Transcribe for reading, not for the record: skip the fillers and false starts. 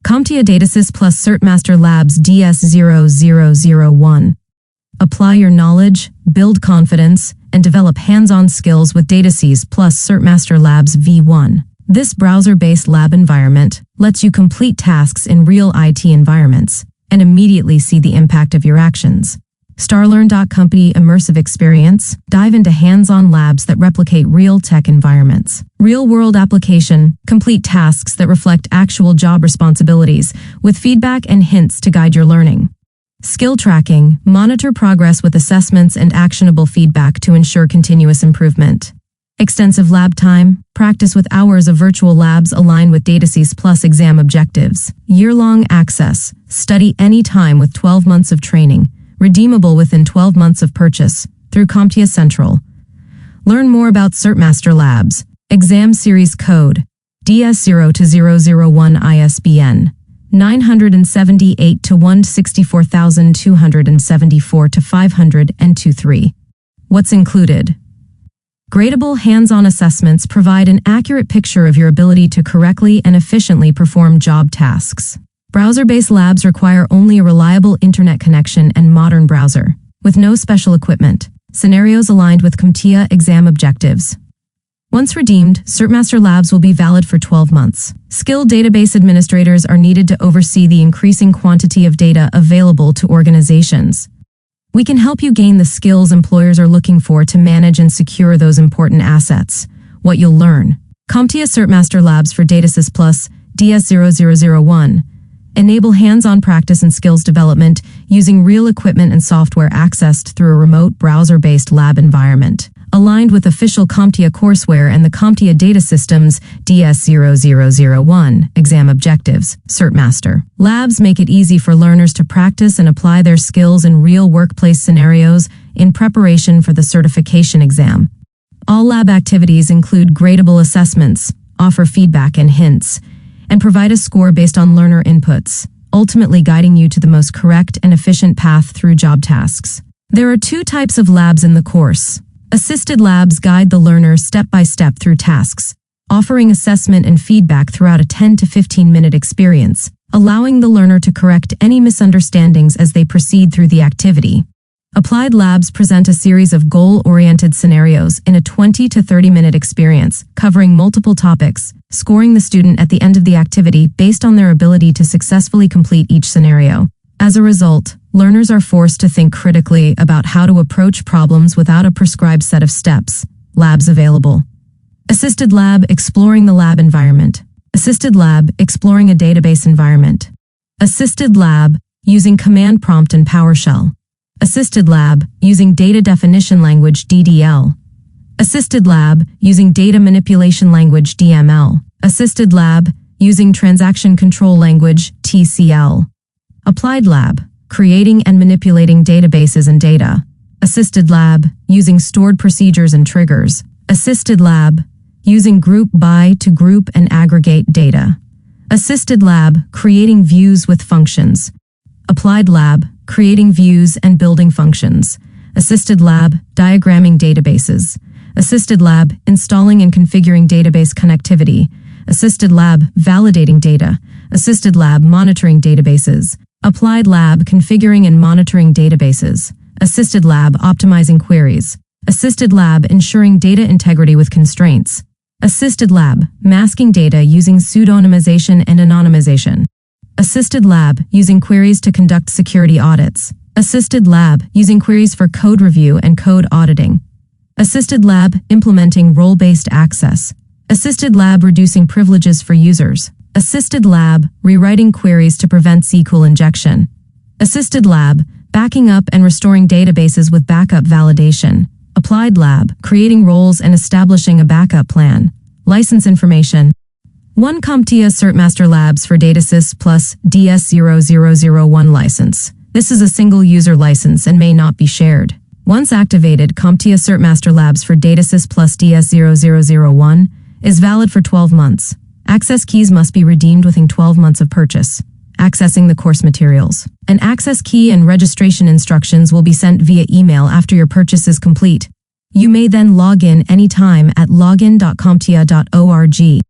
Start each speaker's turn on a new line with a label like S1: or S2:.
S1: CompTIA DataSys plus CertMaster Labs DS0. Apply your knowledge, build confidence, and develop hands-on skills with DataSys plus CertMaster Labs V1. This browser-based lab environment lets you complete tasks in real IT environments and immediately see the impact of your actions. StarLearn.Company Immersive Experience. Dive into hands-on labs that replicate real tech environments. Real-world application. Complete tasks that reflect actual job responsibilities with feedback and hints to guide your learning. Skill tracking. Monitor progress with assessments and actionable feedback to ensure continuous improvement. Extensive lab time. Practice with hours of virtual labs aligned with DataSys plus exam objectives. Year-long access. Study anytime with 12 months of training. Redeemable within 12 months of purchase through CompTIA Central. Learn more about CertMaster Labs. Exam Series Code DS0 to 001 ISBN 978 to 164,274 to 502.3. What's included? Gradable hands-on assessments provide an accurate picture of your ability to correctly and efficiently perform job tasks. Browser-based labs require only a reliable internet connection and modern browser, with no special equipment. Scenarios aligned with CompTIA exam objectives. Once redeemed, CertMaster Labs will be valid for 12 months. Skilled database administrators are needed to oversee the increasing quantity of data available to organizations. We can help you gain the skills employers are looking for to manage and secure those important assets. What you'll learn. CompTIA CertMaster Labs for DataSys Plus DS0. Enable hands-on practice and skills development using real equipment and software accessed through a remote browser-based lab environment. Aligned with official CompTIA courseware and the CompTIA data systems DS0 exam objectives, CertMaster. Labs make it easy for learners to practice and apply their skills in real workplace scenarios in preparation for the certification exam. All lab activities include gradable assessments, offer feedback and hints, and provide a score based on learner inputs, ultimately guiding you to the most correct and efficient path through job tasks. There are two types of labs in the course. Assisted labs guide the learner step-by-step through tasks, offering assessment and feedback throughout a 10 to 15-minute experience, allowing the learner to correct any misunderstandings as they proceed through the activity. Applied labs present a series of goal-oriented scenarios in a 20 to 30-minute experience, covering multiple topics, scoring the student at the end of the activity based on their ability to successfully complete each scenario. As a result, learners are forced to think critically about how to approach problems without a prescribed set of steps. Labs available. Assisted lab, exploring the lab environment. Assisted lab, exploring a database environment. Assisted lab, using command prompt and PowerShell. Assisted lab, using data definition language DDL. Assisted lab, using data manipulation language DML. Assisted lab, using transaction control language TCL. Applied lab, creating and manipulating databases and data. Assisted lab, using stored procedures and triggers. Assisted lab, using group by to group and aggregate data. Assisted lab, creating views with functions. Applied lab, creating views and building functions. Assisted lab, diagramming databases. Assisted lab, installing and configuring database connectivity. Assisted lab, validating data. Assisted lab, monitoring databases. Applied lab, configuring and monitoring databases. Assisted lab, optimizing queries. Assisted lab, ensuring data integrity with constraints. Assisted lab, masking data using pseudonymization and anonymization. Assisted lab, using queries to conduct security audits. Assisted lab, using queries for code review and code auditing. Assisted lab, implementing role-based access. Assisted lab, reducing privileges for users. Assisted lab, rewriting queries to prevent SQL injection. Assisted lab, backing up and restoring databases with backup validation. Applied lab, creating roles and establishing a backup plan. License information. 1 CompTIA CertMaster Labs for DataSys plus DS0 license. This is a single user license and may not be shared. Once activated, CompTIA CertMaster Labs for DataSys plus DS0 is valid for 12 months. Access keys must be redeemed within 12 months of purchase. Accessing the course materials. An access key and registration instructions will be sent via email after your purchase is complete. You may then log in anytime at login.comptia.org.